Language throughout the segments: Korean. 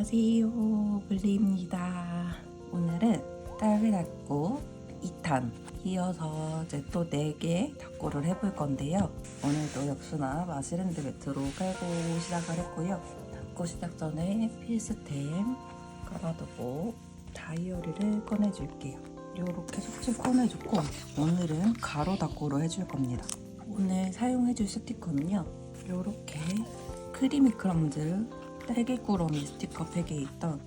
안녕하세요, 블리입니다. 오늘은 딸기닦고 2탄 이어서 이제 또 4개 닦고를 해볼 건데요. 오늘도 역시나 마시랜드 매트로 깔고 시작을 했고요. 닦고 시작 전에 필수템 깔아두고 다이어리를 꺼내줄게요. 이렇게 속지 꺼내줬고 오늘은 가로 닦고로 해줄 겁니다. 오늘 사용해줄 스티커는요, 이렇게 크리미 크럼즈 딸기꾸러미 스티커 팩에 있던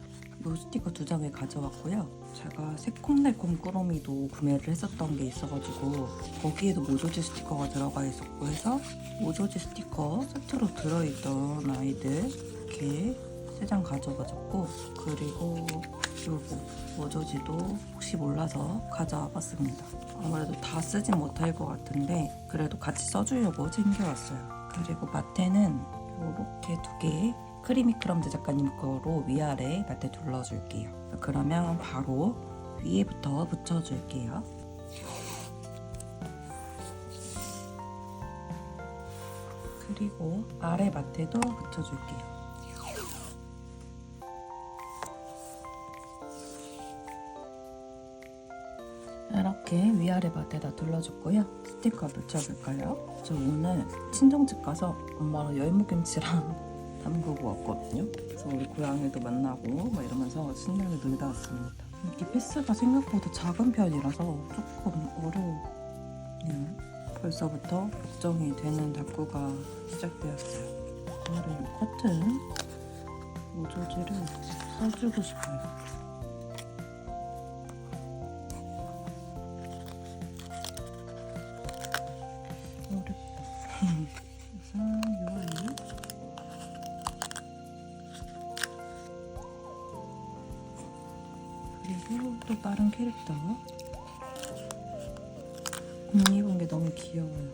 이 스티커 2장을 가져왔고요. 제가 새콤달콤 꾸러미도 구매를 했었던 게 있어가지고 거기에도 모조지 스티커가 들어가 있었고 해서 모조지 스티커 세트로 들어있던 아이들 이렇게 3장 가져가졌고, 그리고 요거 모조지도 혹시 몰라서 가져와 봤습니다. 아무래도 다 쓰진 못할 것 같은데 그래도 같이 써주려고 챙겨왔어요. 그리고 마테는 이렇게 2개 크리미 크럼즈 작가님 거로 위아래 마테 둘러줄게요. 그러면 바로 위에부터 붙여줄게요. 그리고 아래 마테도 붙여줄게요. 이렇게 위아래 마테다 둘러줬고요. 스티커 붙여볼까요? 저 오늘 친정집 가서 엄마랑 열무김치랑 담그고 왔거든요. 그래서 우리 고양이도 만나고 막 이러면서 신나게 놀다 왔습니다. 이게 피스가 생각보다 작은 편이라서 조금 어려워요. 벌써부터 걱정이 되는 닦고가 시작되었어요. 오늘은 이 커튼 모조지를 써주고 싶어요. 그래서 요 아이 그리고 또 다른 캐릭터 입은 게 너무 귀여워요.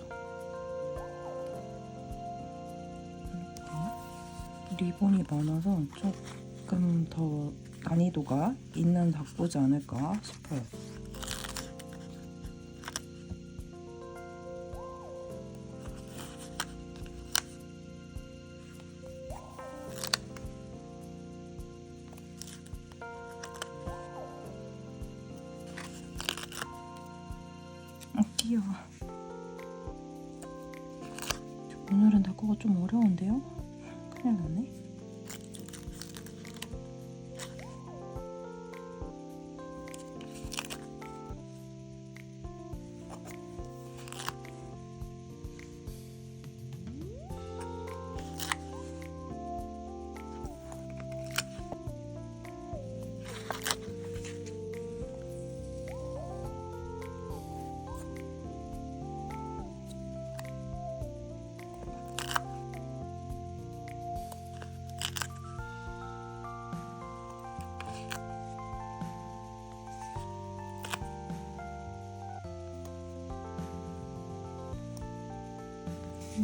이렇게 리본이 많아서 조금 더 난이도가 있는 닦고지 않을까 싶어요. 귀여워. 오늘은 닦고가 좀 어려운데요? 큰일 났네.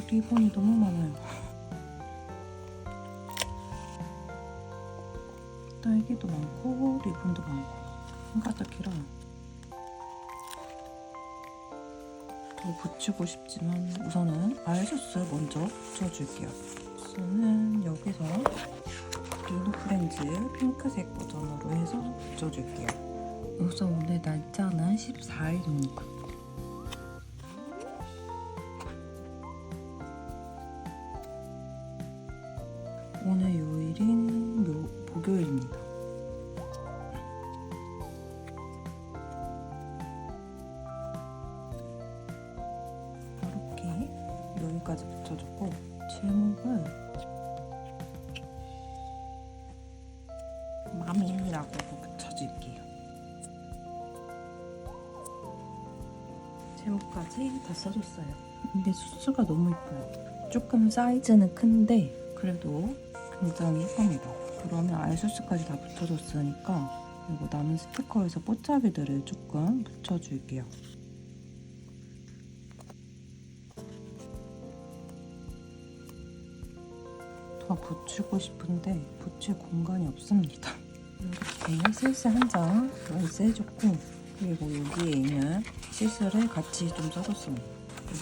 리본이 너무 많아요. 딸기도 많고 리본도 많고 한가득이라 더 붙이고 싶지만 우선은 아이소스 먼저 붙여줄게요. 소스는 여기서 리노프렌즈 핑크색 버전으로 해서 붙여줄게요. 우선 오늘 날짜는 14일입니다. 오늘 요일인 목요일입니다. 이렇게 여기까지 붙여줬고 제목을 마미라고 붙여줄게요. 제목까지 다 써줬어요. 이게 수수가 너무 예뻐요. 조금 사이즈는 큰데 그래도 굉장히 예쁩니다. 그러면 아이소스까지 다 붙여줬으니까 이거 남은 스티커에서 뽀짝이들을 조금 붙여줄게요. 더 붙이고 싶은데 붙일 공간이 없습니다. 이렇게 실스 한 장 런스해줬고, 그리고 여기에 있는 실스를 같이 좀 써줬습니다.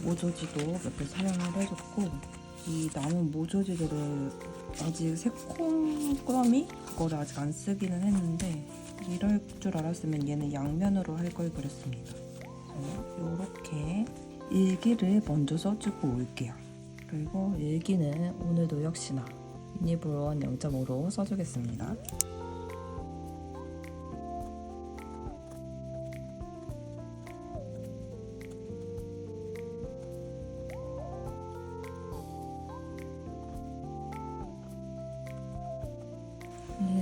모조지도 몇 개 사용을 해줬고, 이 남은 모조지들을 아직 새콤꾸러미? 그거를 아직 안 쓰기는 했는데 이럴 줄 알았으면 얘는 양면으로 할 걸 그랬습니다. 이렇게 일기를 먼저 써주고 올게요. 그리고 일기는 오늘도 역시나 유니브론 0.5로 써주겠습니다.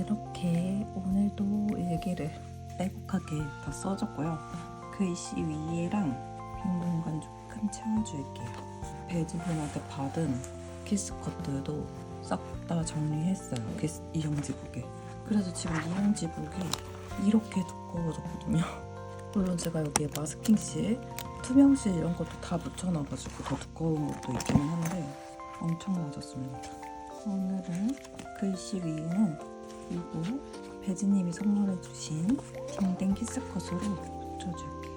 이렇게 오늘도 일기를 빼곡하게 다 써줬고요. 글씨 위에랑 빈 공간 조금 채워줄게요. 배지분한테 받은 키스컷들도 싹 다 정리했어요. 이용지북에. 그래서 지금 이용지북이 이렇게 두꺼워졌거든요. 물론 제가 여기에 마스킹실, 투명실 이런 것도 다 묻혀놔가지고 더 두꺼운 것도 있기는 한데 엄청 맞았습니다. 오늘은 글씨 위에는 이거 배지님이 선물해주신 딩댕 키스컷으로 붙여줄게요.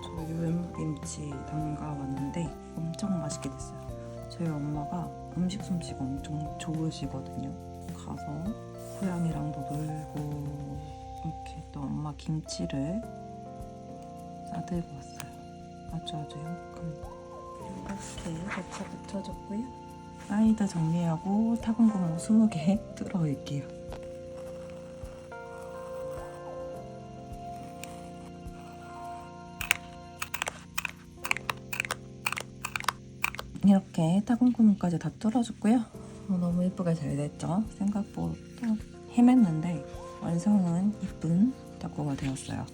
저희 열무김치 담가왔는데 엄청 맛있게 됐어요. 저희 엄마가 음식 솜씨가 엄청 좋으시거든요. 가서 고양이랑도 놀고 이렇게 또 엄마 김치를 싸들고 왔어요. 아주 행복합니다. 이렇게 배차 붙여줬고요. 사이다 정리하고 타건 고무 20개 뚫어올게요. 이렇게 타건 고무까지 다 뚫어줬고요. 너무 예쁘게 잘 됐죠? 생각보다 헤맸는데 완성은 이쁜 탁구가 되었어요.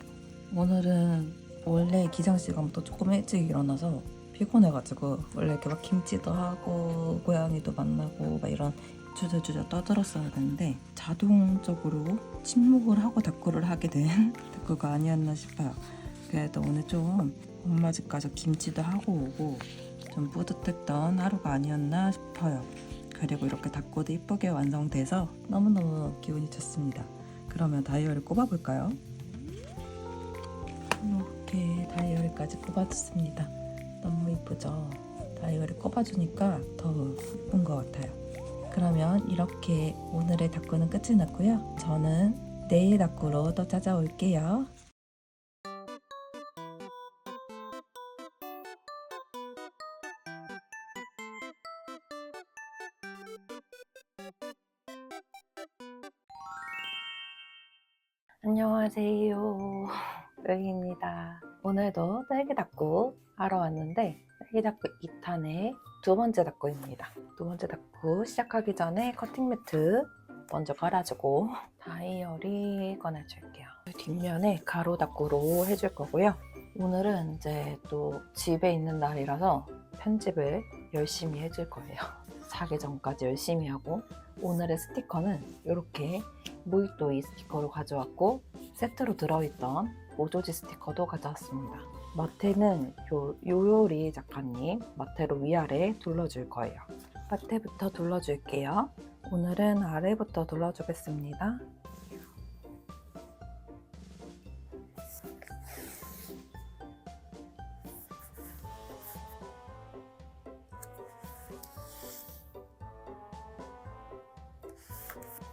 오늘은 원래 기상 시간부터 조금 일찍 일어나서 피곤해가지고 원래 이렇게 막 김치도 하고 고양이도 만나고 막 이런 주저주저 떠들었어야 되는데 자동적으로 침묵을 하고 탁구를 하게 된 탁구가 아니었나 싶어요. 그래도 오늘 좀 엄마 집 가서 김치도 하고 오고 좀 뿌듯했던 하루가 아니었나 싶어요. 그리고 이렇게 탁구도 이쁘게 완성돼서 너무너무 기분이 좋습니다. 그러면 다이어를 꼽아볼까요? 이렇게 다이어리까지 꼽아줬습니다. 너무 이쁘죠? 다이어리 꼽아주니까 더 예쁜 것 같아요. 그러면 이렇게 오늘의 탁구는 끝이 났고요. 저는 내일 탁구로 또 찾아올게요. 안녕하세요. 여기입니다. 오늘도 딸기 닦고 하러 왔는데 딸기 닦고 2탄의 두 번째 닦고입니다. 두 번째 닦고 시작하기 전에 커팅 매트 먼저 깔아주고 다이어리 꺼내줄게요. 뒷면에 가로 닦고로 해줄 거고요. 오늘은 이제 또 집에 있는 날이라서 편집을 열심히 해줄 거예요. 자기 전까지 열심히 하고 오늘의 스티커는 이렇게 모히또이 스티커로 가져왔고 세트로 들어있던 모조지 스티커도 가져왔습니다. 마테는 요요리 작가님 마테로 위아래 둘러줄 거예요. 마테부터 둘러줄게요. 오늘은 아래부터 둘러주겠습니다.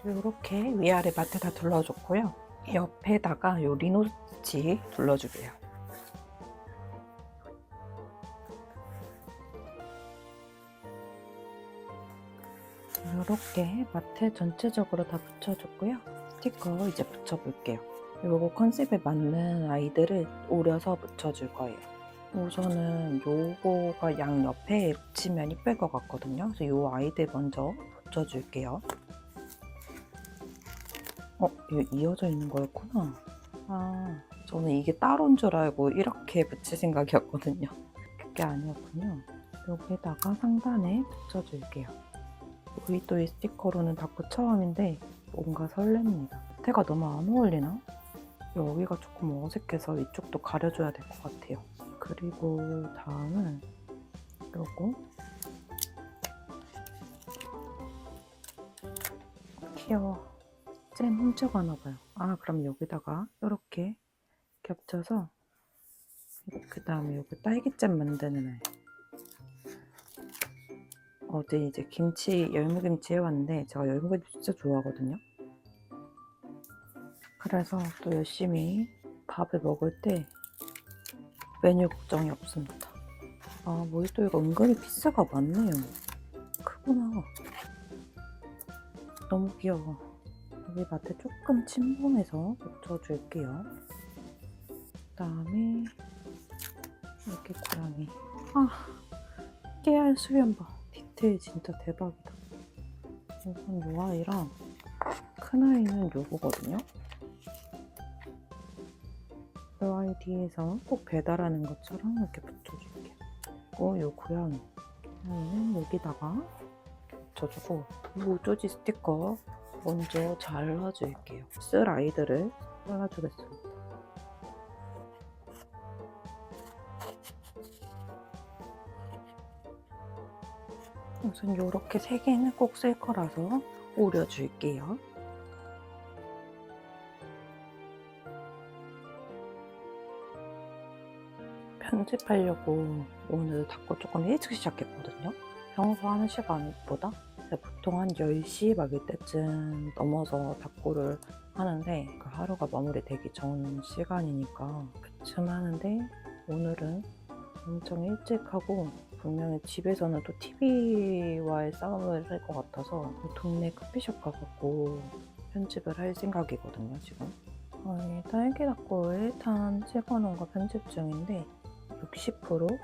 이렇게 위아래 마트 다 둘러줬고요. 옆에다가 요 리노치 둘러주게요. 이렇게 마트 전체적으로 다 붙여줬고요. 스티커 이제 붙여볼게요. 요거 컨셉에 맞는 아이들을 오려서 붙여줄 거예요. 우선은 요거가 양옆에 붙이면 이쁠 것 같거든요. 그래서 요 아이들 먼저 붙여줄게요. 이거 이어져 있는 거였구나. 저는 이게 따로인 줄 알고 이렇게 붙일 생각이었거든요. 그게 아니었군요. 여기다가 상단에 붙여줄게요. 모히또이 스티커로는 닦고 처음인데 뭔가 설렙니다. 테가 너무 안 어울리나? 여기가 조금 어색해서 이쪽도 가려줘야 될 것 같아요. 그리고 다음은 요거 귀여워. 잼 훔쳐가나봐요. 아, 그럼 여기다가 이렇게 겹쳐서 그 다음에 여기 딸기잼 만드는 애. 어제 이제 김치, 열무김치 해왔는데 제가 열무김치 진짜 좋아하거든요. 그래서 또 열심히 밥을 먹을 때 메뉴 걱정이 없습니다. 아, 모히또이가 은근히 피스가 많네요. 크구나. 너무 귀여워. 여기 맛에 조금 침범해서 묻혀줄게요. 그 다음에 이렇게 고양이. 아, 깨알 수면 봐. 디테일 진짜 대박이다. 이건 요 아이랑 큰 아이는 요거거든요. 요 아이 뒤에서 꼭 배달하는 것처럼 이렇게 붙여줄게요. 그리고 요 고양이는 여기다가 붙여주고 모조지 스티커 먼저 잘라줄게요. 쓸 아이들을 잘라주겠습니다. 우선 요렇게 3개는 꼭 쓸 거라서 오려줄게요. 편집하려고 오늘 닦고 조금 일찍 시작했거든요. 평소 하는 시간보다 보통 한 10시 막 이때쯤 넘어서 닦고를 하는데 그 하루가 마무리되기 전 시간이니까 그쯤 하는데 오늘은 엄청 일찍 하고 분명히 집에서는 또 TV와의 싸움을 할 것 같아서 동네 커피숍 가갖고 편집을 할 생각이거든요, 지금. 딸기 닦고 1탄 찍어놓은 거 편집 중인데 60%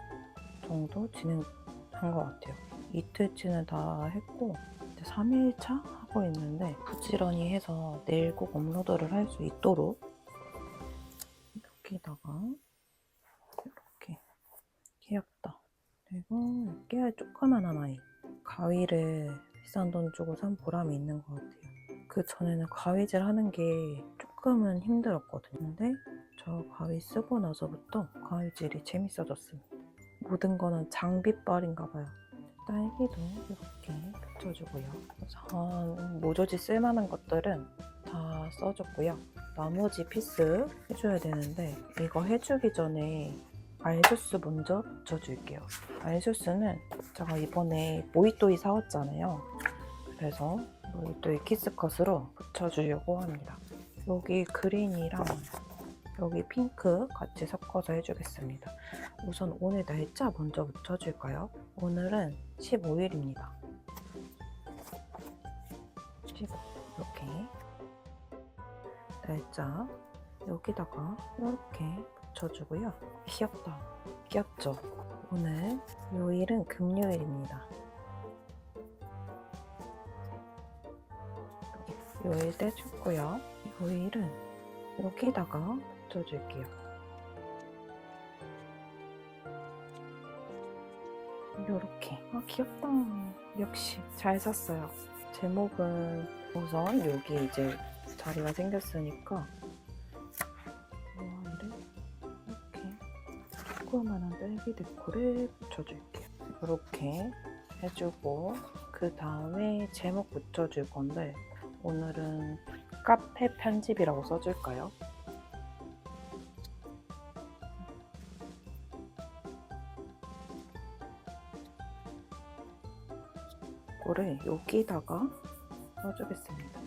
정도 진행한 것 같아요. 이틀치는 다 했고 이제 3일차 하고 있는데 부지런히 해서 내일 꼭 업로드를 할 수 있도록 여기다가 이렇게 귀엽다. 그리고 깨알 조그만한 아이. 가위를 비싼 돈 주고 산 보람이 있는 것 같아요. 그 전에는 가위질 하는 게 조금은 힘들었거든요. 근데 저 가위 쓰고 나서부터 가위질이 재밌어졌습니다. 모든 거는 장비빨인가 봐요. 딸기도 이렇게 붙여주고요. 우선 모조지 쓸만한 것들은 다 써줬고요. 나머지 피스 해줘야 되는데 이거 해주기 전에 알소스 먼저 붙여줄게요. 알소스는 제가 이번에 모히또이 사왔잖아요. 그래서 모히또이 키스컷으로 붙여주려고 합니다. 여기 그린이랑 여기 핑크 같이 섞어서 해주겠습니다. 우선 오늘 날짜 먼저 붙여줄까요? 오늘은 15일입니다. 15, 이렇게 날짜 여기다가 이렇게 붙여주고요. 귀엽다. 귀엽죠? 오늘 요일은 금요일입니다. 요일 떼주고요. 요일은 여기다가 붙여줄게요. 요렇게. 아, 귀엽다. 역시 잘 샀어요. 제목은 우선 여기 이제 자리가 생겼으니까 이렇게 조그만한 딸기 데코를 붙여줄게요. 이렇게 해주고 그 다음에 제목 붙여줄 건데 오늘은 카페 편집이라고 써줄까요? 이거를 여기다가 써주겠습니다.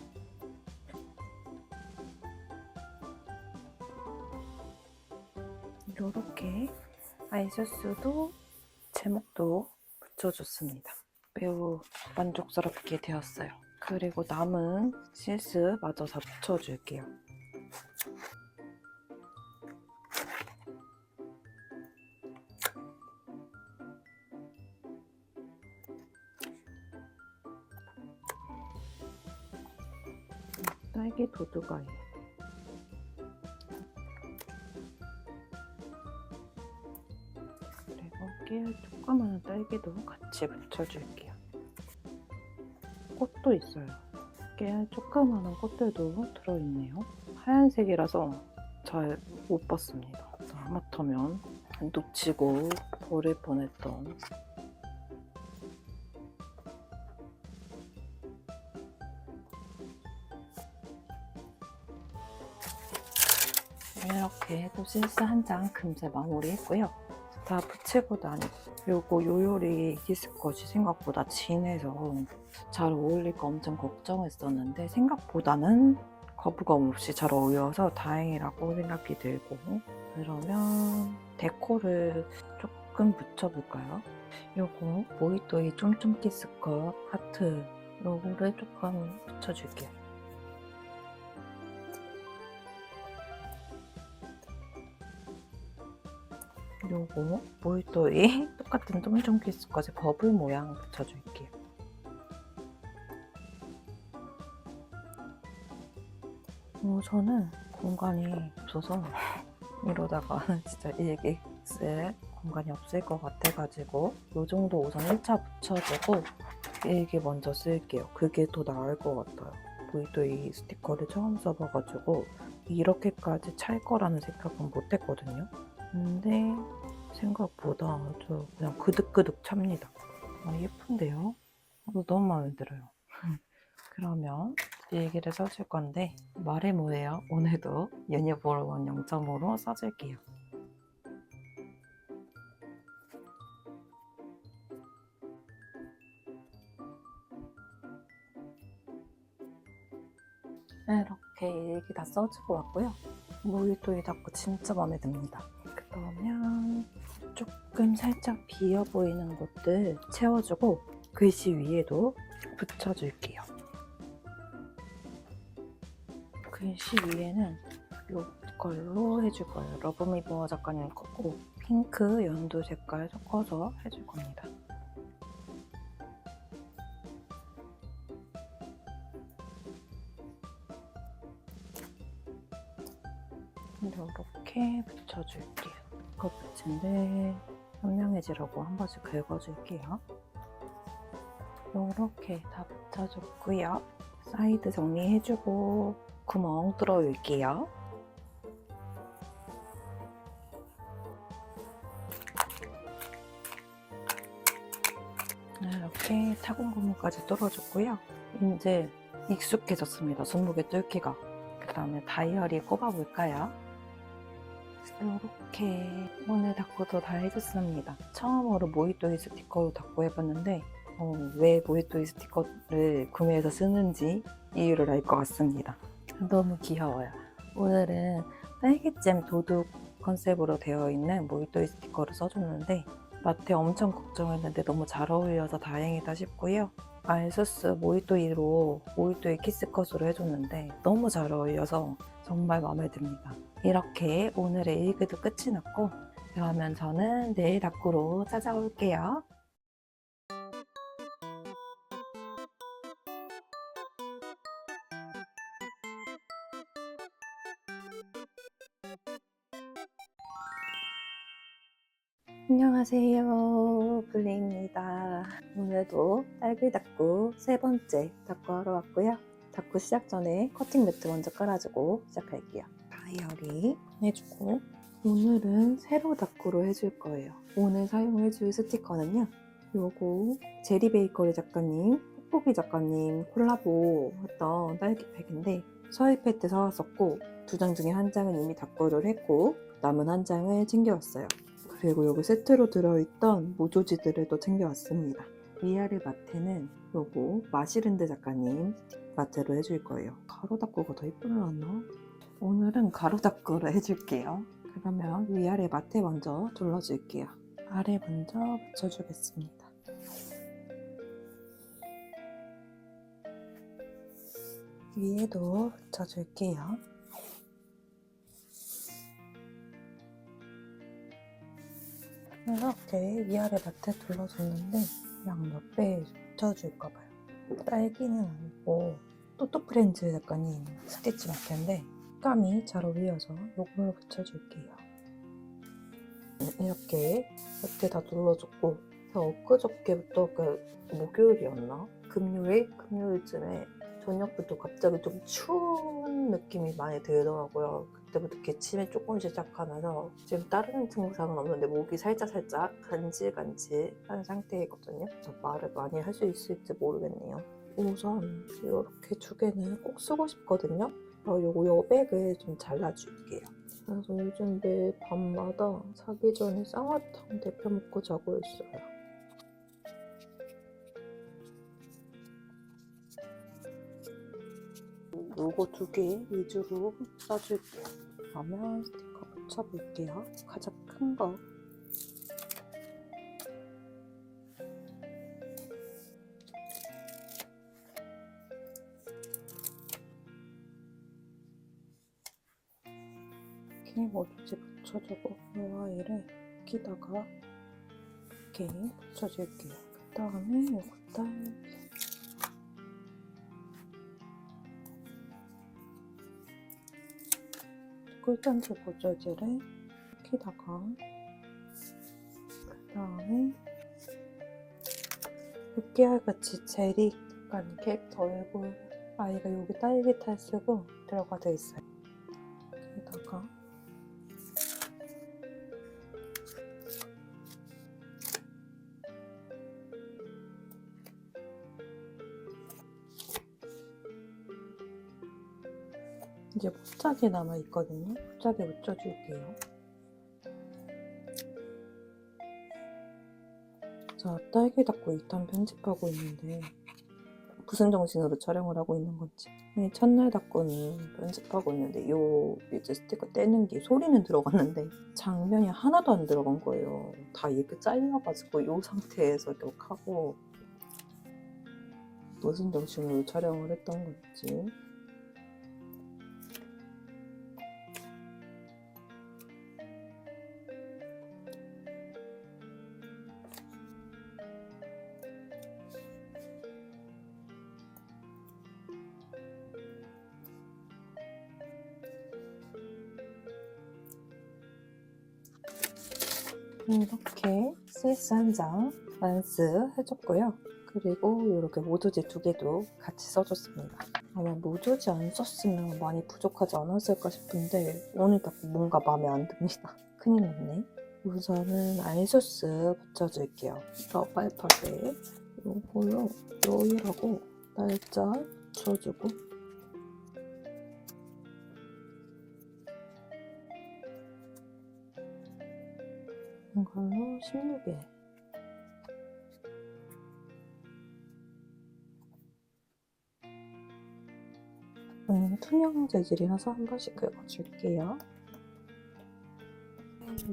이렇게 아이소스도 제목도 붙여줬습니다. 매우 만족스럽게 되었어요. 그리고 남은 실스 마저 다 붙여줄게요. 딸기 도두가위. 그리고 깨알 조그마한 딸기도 같이 붙여줄게요. 꽃도 있어요. 깨알 조그마한 꽃들도 들어있네요. 하얀색이라서 잘 못 봤습니다. 하마터면 놓치고 버릴 뻔했던. 이렇게 또 실스 한 장 금세 마무리했고요. 다 붙이고 나니 요거 요요리 디스컷이 생각보다 진해서 잘 어울릴까 엄청 걱정했었는데 생각보다는 거부감 없이 잘 어울려서 다행이라고 생각이 들고, 그러면 데코를 조금 붙여볼까요? 요거 모히또이 쫌쫌 키스컷 하트 요거를 조금 붙여줄게요. 요거 모히또이 똑같은 쫌쫌 키스컷의 버블 모양 붙여줄게요. 저는 공간이 없어서 이러다가 진짜 일기 쓸 공간이 없을 것 같아가지고 요 정도 우선 1차 붙여주고 일기 먼저 쓸게요. 그게 더 나을 것 같아요. 모히또이 스티커를 처음 써봐가지고 이렇게까지 찰 거라는 생각은 못했거든요. 근데 생각보다 아주 그냥 그득그득 찹니다. 예쁜데요? 너무 마음에 들어요. 그러면 일기를 써줄 건데 말해 뭐해요? 오늘도 유니볼원 0.5로 써줄게요. 이렇게 일기 다 써주고 왔고요. 모히또이 닦고 진짜 마음에 듭니다. 그러면 조금 살짝 비어 보이는 곳들 채워주고 글씨 위에도 붙여줄게요. 글씨 위에는 이걸로 해줄 거예요. 러브미보아 작가님 거고 핑크 연두 색깔 섞어서 해줄 겁니다. 이렇게 붙여줄게요. 이거 붙인데 선명해지라고 한 번씩 긁어줄게요. 이렇게 다 붙여줬고요. 사이드 정리해주고 구멍 뚫어줄게요. 이렇게 타공 부분까지 뚫어줬고요. 이제 익숙해졌습니다. 손목의 뚫기가. 그 다음에 다이어리 꼽아볼까요? 이렇게 오늘 닦고도 다 해줬습니다. 처음으로 모히또이 스티커로 닦고 해봤는데 왜 모히또이 스티커를 구매해서 쓰는지 이유를 알 것 같습니다. 너무 귀여워요. 오늘은 딸기잼 도둑 컨셉으로 되어 있는 모히또이 스티커를 써줬는데 마트에 엄청 걱정했는데 너무 잘 어울려서 다행이다 싶고요. 알수스 모히또이로 모히또이 키스컷으로 해줬는데 너무 잘 어울려서 정말 마음에 듭니다. 이렇게 오늘의 일기도 끝이 났고 그러면 저는 내일 닦으로 찾아올게요. 안녕하세요, 블레입니다. 오늘도 딸기 닦고 세 번째 닦고 하러 왔고요. 닦고 시작 전에 커팅 매트 먼저 깔아주고 시작할게요. 다이어리 해주고 오늘은 세로 닦고로 해줄 거예요. 오늘 사용해줄 스티커는요. 요거 제리 베이커리 작가님, 뽁뽁이 작가님 콜라보 했던 딸기팩인데 서희패 때 사왔었고 2장 중에 1장은 이미 닦고를 했고 남은 1장을 챙겨왔어요. 그리고 여기 세트로 들어있던 모조지들을 또 챙겨왔습니다. 위아래 마트는 요거 마시른드 작가님 마트로 해줄 거예요. 가로 닦고가 더 이쁘게 나왔나? 오늘은 가로 닦고로 해줄게요. 그러면 위아래 마트 먼저 둘러줄게요. 아래 먼저 붙여주겠습니다. 위에도 붙여줄게요. 이렇게 위아래 마트 둘러줬는데 양 옆에 붙여줄까봐요. 딸기는 아니고 또또프렌즈 작가님 스티치 마트인데 색감이 잘 어울려서 이걸로 붙여줄게요. 이렇게 마트 다 둘러줬고 엊그저께부터 목요일이었나? 금요일쯤에 저녁부터 갑자기 좀 추운 느낌이 많이 들더라고요. 그때부터 기침이 조금씩 시작하면서 지금 다른 증상은 없는데 목이 살짝 간질간질한 상태이거든요. 그래서 말을 많이 할 수 있을지 모르겠네요. 우선 이렇게 두 개는 꼭 쓰고 싶거든요. 요거 여백을 좀 잘라줄게요. 그래서 요즘 매 밤마다 자기 전에 쌍화탕 데펴 먹고 자고 있어요. 요거 2개 위주로 써줄게요. 그러면 스티커 붙여볼게요. 가장 큰 거. 이렇게 모두지 붙여주고 이 아이를 여기다가 이렇게 붙여줄게요. 그 다음에 요거다 꿀단지 보조제를 여기다가 그 다음에 느끼할같이 젤이 약간 캐릭터 얼굴 아이가 여기 딸기탈 쓰고 들어가 돼 있어요. 여기다가 이제 포착이 남아있거든요. 포착에 묻혀줄게요. 자, 딸기 닦고 2탄 편집하고 있는데 무슨 정신으로 촬영을 하고 있는 건지. 첫날 닦고는 편집하고 있는데 요 이제 스티커 떼는 게 소리는 들어갔는데 장면이 하나도 안 들어간 거예요. 다 이렇게 잘려가지고 요 상태에서 기억하고 무슨 정신으로 촬영을 했던 건지. 이렇게 스위스 한 장 완수해줬고요. 그리고 이렇게 모조지 2개도 같이 써줬습니다. 아마 모조지 안 썼으면 많이 부족하지 않았을까 싶은데 오늘 딱 뭔가 마음에 안 듭니다. 큰일 났네. 우선은 알소스 붙여줄게요. 러발팝에 요거요 로이라고 날짜 붙여주고 이걸로 16일 투명 재질이라서 한 번씩 긁어줄게요.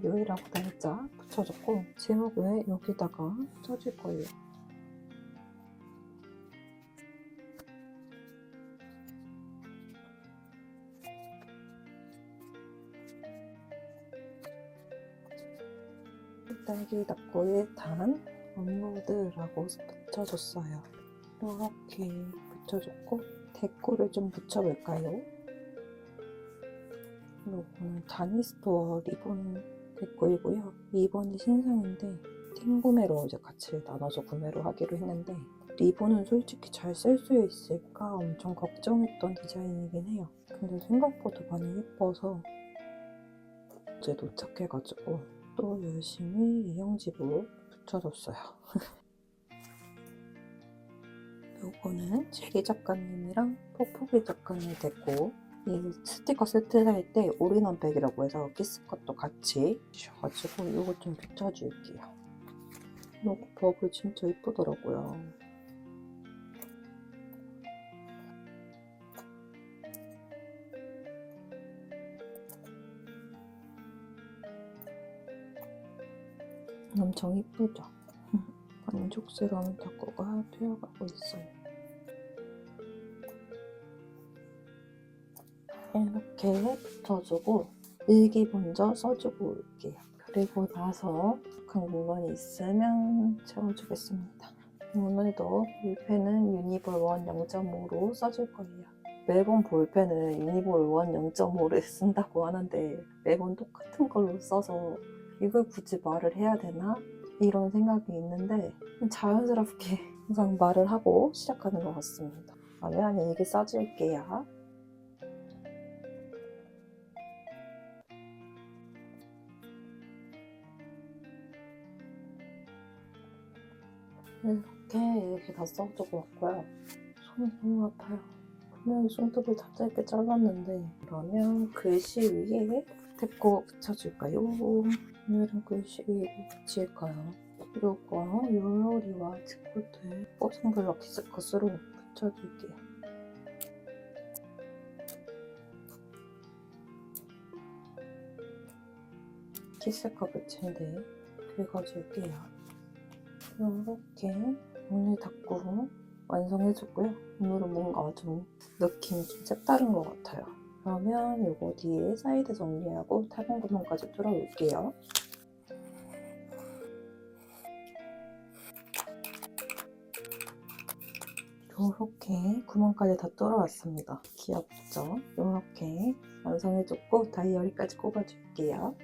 요일하고 날짜 붙여줬고 제목을 여기다가 써줄 거예요. 딸기 닦고 1탄 업로드라고 붙여줬어요. 이렇게 붙여줬고 데코를 좀 붙여볼까요? 이거는 다니스토어 리본 데코이고요. 이번이 신상인데 팀 구매로 이제 같이 나눠서 구매를 하기로 했는데 리본은 솔직히 잘 쓸 수 있을까 엄청 걱정했던 디자인이긴 해요. 근데 생각보다 많이 예뻐서 이제 도착해가지고 또 열심히 이영지부 붙여줬어요. 요거는 제리 작가님이랑 포포비 작가님 데코 이 스티커 세트 살 때 올인원 팩이라고 해서 키스컷도 같이 주셔가지고 요거 좀 붙여줄게요. 요거 버블 진짜 예쁘더라고요. 엄청 예쁘죠? 만족스러운 닦고가 되어가고 있어요. 이렇게 붙여주고 일기 먼저 써주고 올게요. 그리고 나서 부족한 공간이 있으면 채워주겠습니다. 오늘도 볼펜은 유니볼 1 0.5로 써줄 거예요. 매번 볼펜은 유니볼 1 0.5를 쓴다고 하는데 매번 똑같은 걸로 써서 이걸 굳이 말을 해야 되나? 이런 생각이 있는데 자연스럽게 항상 말을 하고 시작하는 것 같습니다. 그러면 일기 써줄게요. 이렇게 다 써주고 왔고요. 손이 너무 아파요. 분명히 손톱을 다 짧게 잘랐는데 그러면 글씨 위에 데코 붙여줄까요? 오늘은 글씨 위에 붙일까요? 요거 요요리와 치코트 뽀송블럭 키스컷으로 붙여줄게요. 키스컷 붙인데 긁어줄게요. 요렇게 오늘 닦고 완성해줬고요. 오늘은 뭔가 좀 느낌이 좀 색다른 것 같아요. 그러면 요거 뒤에 사이드 정리하고 타공 부분까지 뚫어올게요. 요렇게 구멍까지 다 뚫어왔습니다. 귀엽죠? 요렇게 완성해줬고 다이어리까지 꼽아줄게요.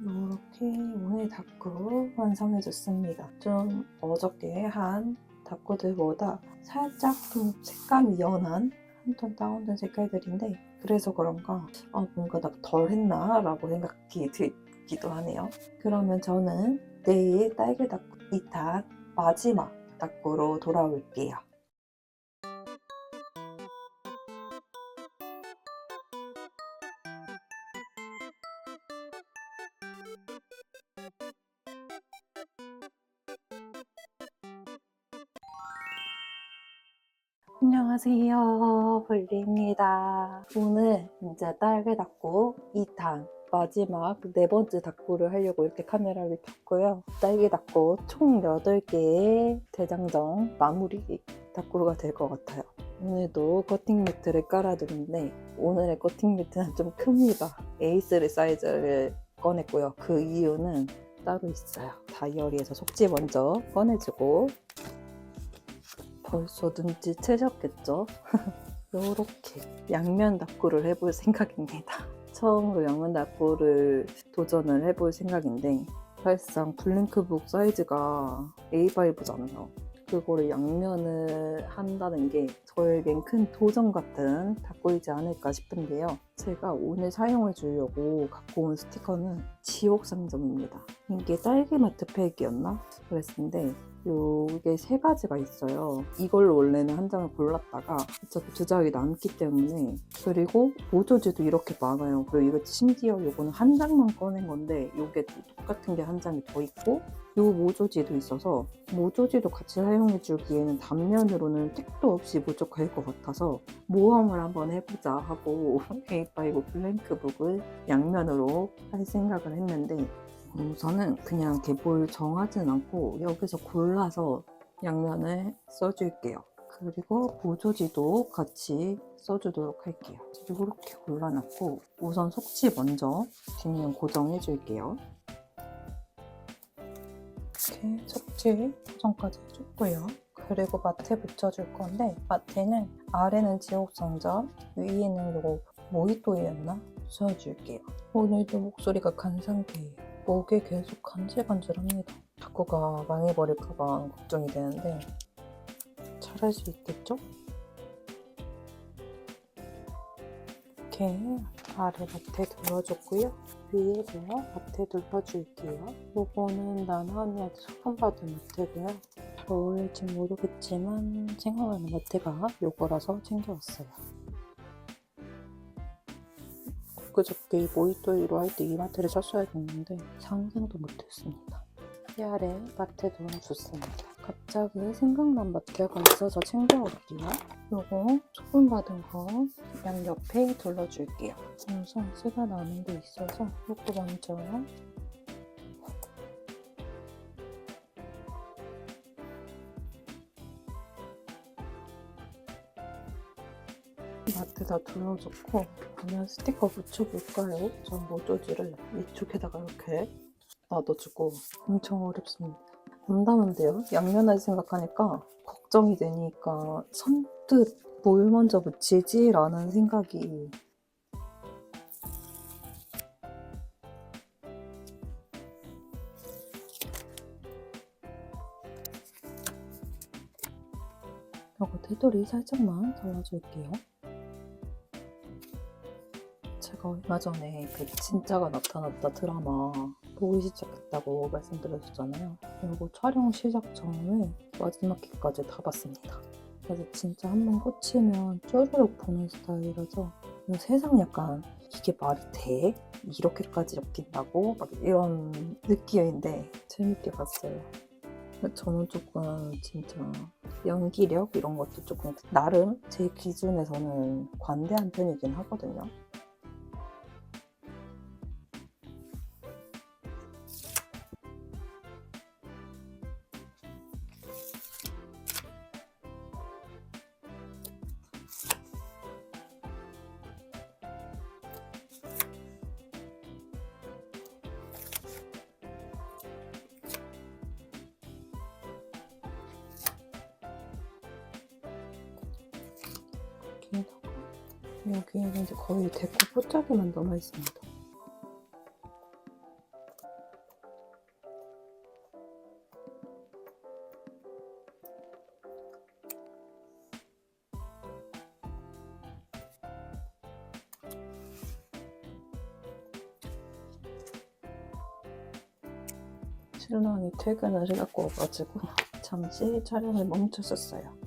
요렇게 오늘 닦고 완성해줬습니다. 좀 어저께 한 닦고들보다 살짝 좀 색감이 연한 한 톤 다운된 색깔들인데 그래서 그런가 뭔가 나 덜 했나? 라고 생각이 들기도 하네요. 그러면 저는 내일 딸기 닦고 2탄 마지막 닦고로 돌아올게요. 안녕하세요, 볼리입니다. 오늘 이제 딸기 닦고 2탄 마지막 4번째 닦고를 하려고 이렇게 카메라를 켰고요. 딸기 닦고 총 8개의 대장정 마무리 닦고가 될 것 같아요. 오늘도 커팅 매트를 깔아두는데 오늘의 커팅 매트는 좀 큽니다. A3 사이즈를 꺼냈고요. 그 이유는 따로 있어요. 다이어리에서 속지 먼저 꺼내주고 벌써 눈치채셨겠죠? 이렇게 양면 닦고를 해볼 생각입니다. 처음으로 양면 닦고를 도전을 해볼 생각인데 사실상 블링크북 사이즈가 A5잖아요. 그거를 양면을 한다는 게 저에겐 큰 도전 같은 닦고이지 않을까 싶은데요. 제가 오늘 사용해 주려고 갖고 온 스티커는 지옥상점입니다. 이게 딸기마트 팩이었나? 그랬는데 요게 3가지가 있어요. 이걸로 원래는 한 장을 골랐다가 어차피 2장이 남기 때문에 그리고 모조지도 이렇게 많아요. 그리고 이거 심지어 요거는 한 장만 꺼낸 건데 요게 똑같은 게 한 장이 더 있고 요 모조지도 있어서 모조지도 같이 사용해 주기에는 단면으로는 택도 없이 부족할 것 같아서 모험을 한번 해보자 하고 A5 블랭크북을 양면으로 할 생각을 했는데 우선은 그냥 이렇게 뭘 정하진 않고 여기서 골라서 양면을 써줄게요. 그리고 모조지도 같이 써주도록 할게요. 이렇게 골라놨고 우선 속지 먼저 뒷면 고정해줄게요. 이렇게 속지 고정까지 해줬고요. 그리고 마트에 붙여줄 건데 마트는 아래는 지옥상점, 위에는 요거 모히또이였나? 붙여줄게요. 오늘도 목소리가 간 상태예요. 목에 계속 간질간질합니다. 닦고가 망해버릴까봐 걱정이 되는데 잘할 수 있겠죠? 이렇게 아래 마트에 둘러줬고요. 위에도 마트에 둘러줄게요. 요거는 나나 언니한테 소품 받은 마트고요. 잘 어울릴지 모르겠지만 생각나는 마트가 요거라서 챙겨왔어요. 그저께 모히또이로 할 때 이 마트를 썼어야 됐는데 상상도 못했습니다. 이 아래 마트에 넣어줬습니다. 갑자기 생각난 마트가 있어서 챙겨올게요. 요거 소품 받은 거 양옆에 둘러줄게요. 우선 쓰가 나는 게 있어서 요거 먼저 마트에다 둘러줬고 그러면 스티커 붙여볼까요? 전 모조지를 이쪽에다가 이렇게 놔둬주고 엄청 어렵습니다. 담담한데요? 양면을 생각하니까 걱정이 되니까 선뜻 뭘 먼저 붙이지? 라는 생각이 이거 테두리 살짝만 잘라줄게요. 제가 얼마 전에 그 진짜가 나타났다 드라마 보기 시작했다고 말씀드렸잖아요. 이거 촬영 시작 전에 마지막 회까지 다 봤습니다. 그래서 진짜 한번 꽂히면 쪼르륵 보는 스타일이라서 세상 약간 이게 말이 돼? 이렇게까지 엮인다고? 막 이런 느낌인데 재밌게 봤어요. 저는 조금 진짜 연기력 이런 것도 조금 나름 제 기준에서는 관대한 편이긴 하거든요. 여기에는 이제 거의 데코 포착에만 남아 있습니다. 신랑이 퇴근을 해갖고 와가지고 잠시 촬영을 멈췄었어요.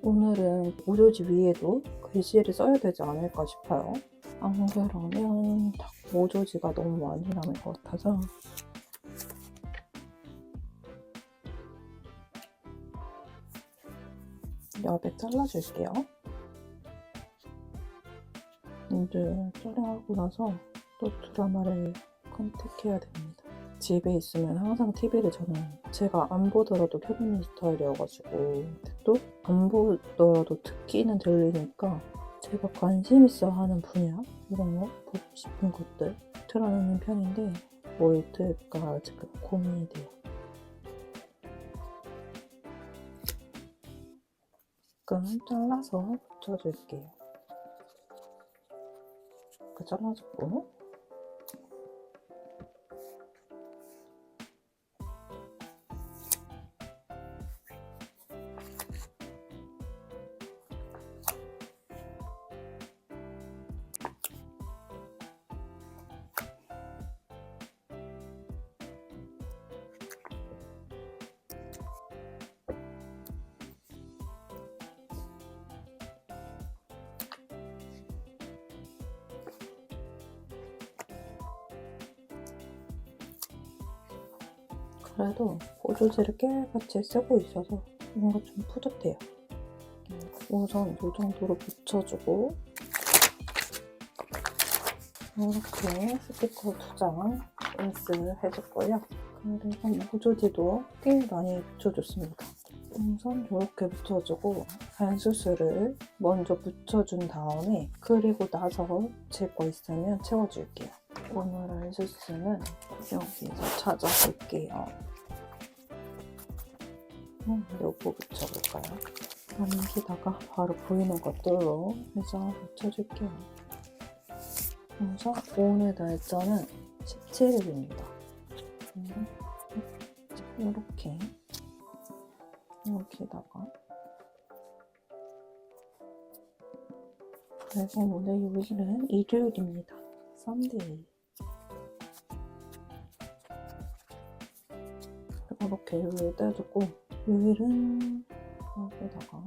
오늘은 모조지 위에도 글씨를 써야 되지 않을까 싶어요. 안 그러면 모조지가 너무 많이 남을 것 같아서 여백 잘라줄게요. 이제 촬영하고 나서 또 드라마를 컨택해야 됩니다. 집에 있으면 항상 TV를 저는 제가 안 보더라도 켜놓는 스타일이어가지고 또 안 보더라도 듣기는 들리니까 제가 관심 있어 하는 분야 이런 거 보고 싶은 것들 틀어놓는 편인데 뭘 틀까 지금 고민이 돼요. 그럼 잘라서 붙여줄게요. 이렇게 잘라줬고 그래도 보조제를 깨알같이 쓰고 있어서 뭔가 좀 뿌듯해요. 우선 이 정도로 붙여주고 이렇게 스티커 2장 인스 해줬고요. 그리고 보조제도 꽤 많이 붙여줬습니다. 우선 이렇게 붙여주고 반수스를 먼저 붙여준 다음에 그리고 나서 제 거 있으면 채워줄게요. 오늘 알수스는 여기서 찾아볼게요. 요거 붙여볼까요? 남기다가 바로 보이는 것들로 해서 붙여줄게요. 그래서 오늘 날짜는 17일입니다. 이렇게 여기다가 그리고 오늘 요일은 일요일입니다. 썬데이. 이렇게 요일 떼주고 요일은 여기다가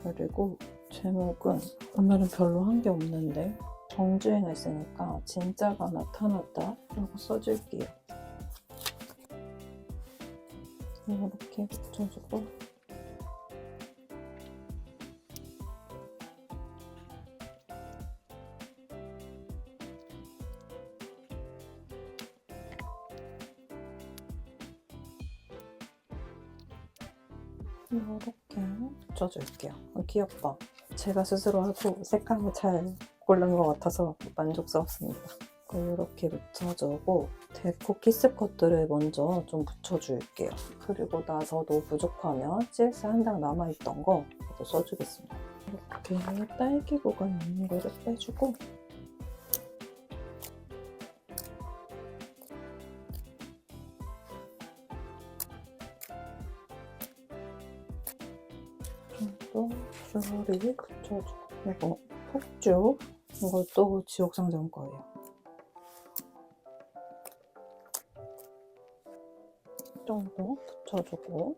그리고 제목은 오늘은 별로 한 게 없는데 정주행을 쓰니까 진짜가 나타났다 라고 써줄게요. 이렇게 붙여주고 이렇게 붙여줄게요. 귀엽다. 제가 스스로 하고 색감을 잘 고른 것 같아서 만족스럽습니다. 이렇게 붙여주고 데코 키스 컷들을 먼저 좀 붙여줄게요. 그리고 나서도 부족하면 CX 한 장 남아있던 거 써주겠습니다. 이렇게 딸기 구간 있는 거를 빼주고 또 줄을 붙여주고, 그리고 폭죽, 이것도 지옥상점 거예요. 정도 붙여주고,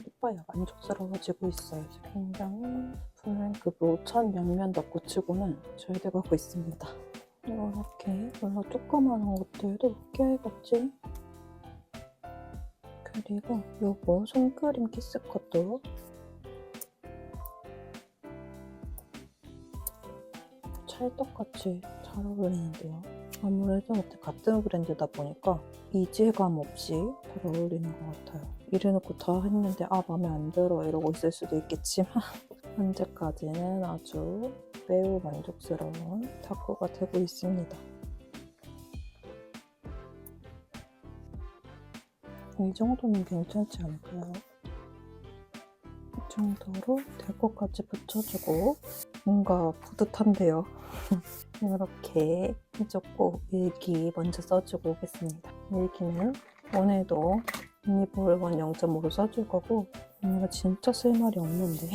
이뻐요. 만족스러워지고 있어요. 굉장히 플랭크 5천 양면 덕구치고는 잘 돼가고 있습니다. 이렇게 물론 조그마한 것들도 껴야겠지. 그리고 요거 손그림 키스컷도 찰떡같이 잘 어울리는데요. 아무래도 같은 브랜드다 보니까 이질감 없이 잘 어울리는 것 같아요. 이래놓고 다 했는데 마음에 안 들어 이러고 있을 수도 있겠지만 현재까지는 아주 매우 만족스러운 닭구가 되고 있습니다. 이 정도면 괜찮지 않을까요? 이 정도로 대고까지 붙여주고 뭔가 뿌듯한데요. 이렇게 해줬고 일기 먼저 써주고 오겠습니다. 일기는 오늘도 유니볼원 0.5로 써줄 거고 오늘은 진짜 쓸 말이 없는데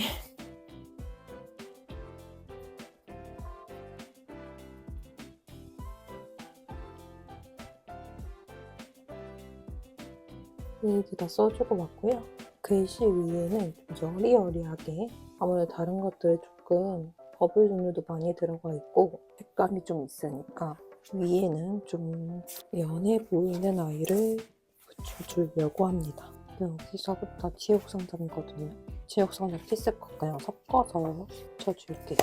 일기 다 써주고 왔고요. 글씨 위에는 좀 여리여리하게 아무래도 다른 것들에 조금 버블 종류도 많이 들어가 있고 색감이 좀 있으니까 위에는 좀 연해 보이는 아이를 붙여주려고 합니다. 여기서부터 지옥상점이거든요. 지옥상점 키스컷 그냥 섞어서 붙여줄게요.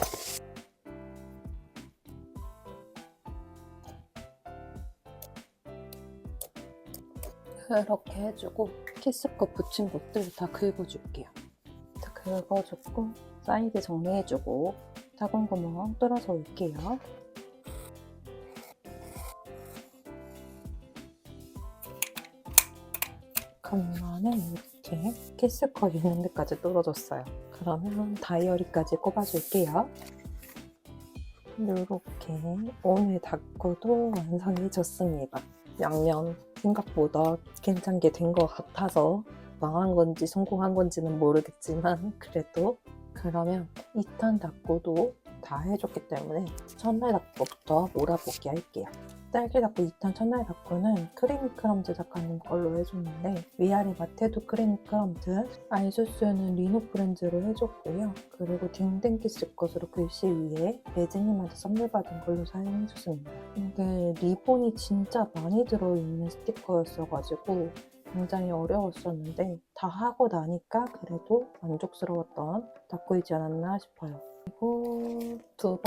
이렇게 해주고 키스컷 붙인 것들 다 긁어줄게요. 다 긁어주고 사이드 정리해주고 작은 구멍 뚫어서 올게요. 간만에 이렇게 키스컷 있는 데까지 뚫어줬어요. 그러면 다이어리까지 꼽아줄게요. 이렇게 오늘 닭구도 완성해줬습니다. 양면 생각보다 괜찮게 된 것 같아서 망한 건지 성공한 건지는 모르겠지만 그래도 그러면 2탄 닭구도 다 해줬기 때문에 첫날 닭구부터 몰아보기 할게요. 딸기 닭구 2탄 첫날 닭구는 크리미 크럼즈 작가님 걸로 해줬는데 위아래 마테도 크리미 크럼즈, 아이소스는 리노 프렌즈로 해줬고요. 그리고 딩댕키스 것으로 글씨 위에 레즈님한테 선물 받은 걸로 사용해줬습니다. 이게 리본이 진짜 많이 들어있는 스티커였어가지고 굉장히 어려웠었는데 다 하고 나니까 그래도 만족스러웠던 닭구이지 않았나 싶어요. 그리고 두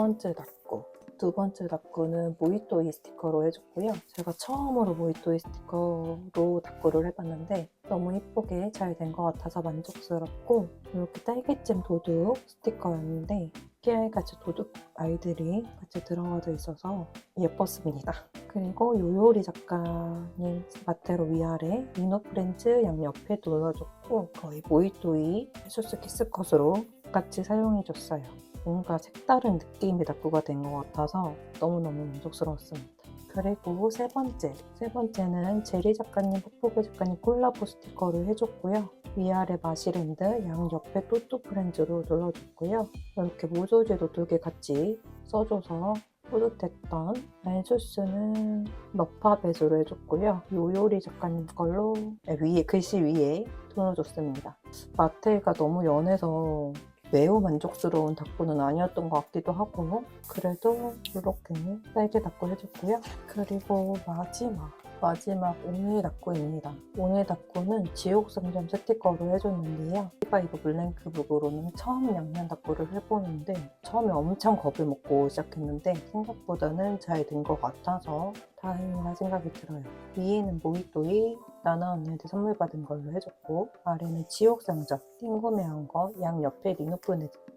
번째 닭구는 모히또이 스티커로 해줬고요. 제가 처음으로 모히또이 스티커로 닭구를 해봤는데 너무 예쁘게 잘 된 것 같아서 만족스럽고 이렇게 딸기잼 도둑 스티커였는데 깨알같이 도둑 아이들이 같이 들어가져 있어서 예뻤습니다. 그리고 요요리 작가님 마테로 위아래 리노 프렌즈 양옆에 눌러줬고 거의 모히또이 소스 키스컷으로 같이 사용해줬어요. 뭔가 색다른 느낌의 닭구가 된 것 같아서 너무너무 만족스러웠습니다. 그리고 세 번째는 제리 작가님, 뽀뽀배 작가님 콜라보 스티커를 해줬고요. 위아래 마시랜드, 양옆에 또또 프렌즈로 눌러줬고요. 이렇게 모조지도 2개 같이 써줘서 뿌듯했던 멜소스는 너파 배수로 해줬고요. 요요리 작가님 걸로 위에 글씨 위에 눌러줬습니다. 마테가 너무 연해서 매우 만족스러운 닭구는 아니었던 것 같기도 하고 그래도 이렇게 딸기 닭구 해줬고요. 그리고 마지막 오늘 닭구입니다. 오늘 닭구는 지옥상점 스티커로 해줬는데요. 이거 블랭크북으로는 처음 양면 닭구를 해보는데 처음에 엄청 겁을 먹고 시작했는데 생각보다는 잘 된 것 같아서 다행이라 생각이 들어요. 위에는 모히또이 나나 언니한테 선물 받은 걸로 해줬고 아래는 지옥상점 띵구매한 거 양옆에 리노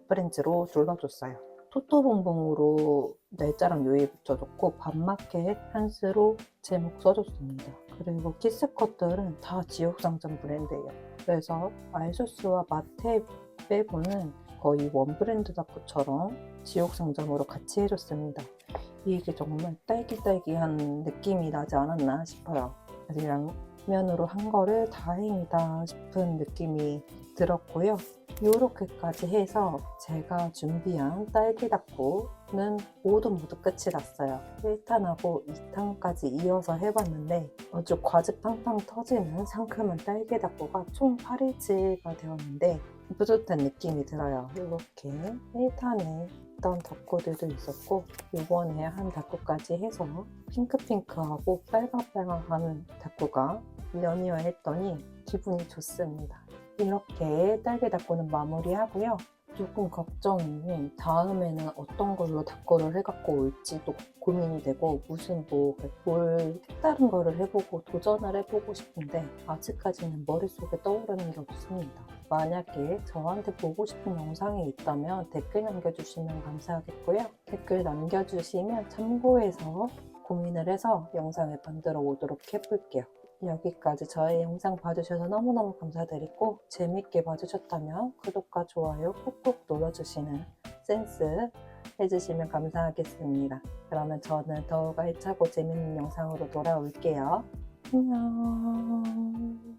프렌즈로 눌러줬어요. 토토봉봉으로 날짜랑 요일 붙여줬고 밤마켓 한스로 제목 써줬습니다. 그리고 키스컷들은 다 지옥상점 브랜드예요. 그래서 아이소스와 마테 빼고는 거의 원 브랜드 닭구처럼 지옥상점으로 같이 해줬습니다. 이게 정말 딸기딸기한 느낌이 나지 않았나 싶어요. 그래서 양면으로 한 거를 다행이다 싶은 느낌이 들었고요. 이렇게까지 해서 제가 준비한 딸기 닭고는 모두 끝이 났어요. 1탄하고 2탄까지 이어서 해봤는데 아주 과즙팡팡 터지는 상큼한 딸기 닭고가 총 8일치가 되었는데 뿌듯한 느낌이 들어요. 이렇게 1탄에 있던 닭고들도 있었고 이번에 한 닭고까지 해서 핑크핑크하고 빨강빨강하는 닭고가 연이어 했더니 기분이 좋습니다. 이렇게 딸기 닭고는 마무리하고요. 조금 걱정이 다음에는 어떤 걸로 닭고를 해갖고 올지도 고민이 되고 무슨 뭘 색다른 거를 해보고 도전을 해보고 싶은데 아직까지는 머릿속에 떠오르는 게 없습니다. 만약에 저한테 보고 싶은 영상이 있다면 댓글 남겨주시면 감사하겠고요. 댓글 남겨주시면 참고해서 고민을 해서 영상을 만들어 오도록 해볼게요. 여기까지 저의 영상 봐주셔서 너무너무 감사드리고 재밌게 봐주셨다면 구독과 좋아요 꾹꾹 눌러주시는 센스 해주시면 감사하겠습니다. 그러면 저는 더욱 알차고 재밌는 영상으로 돌아올게요. 안녕.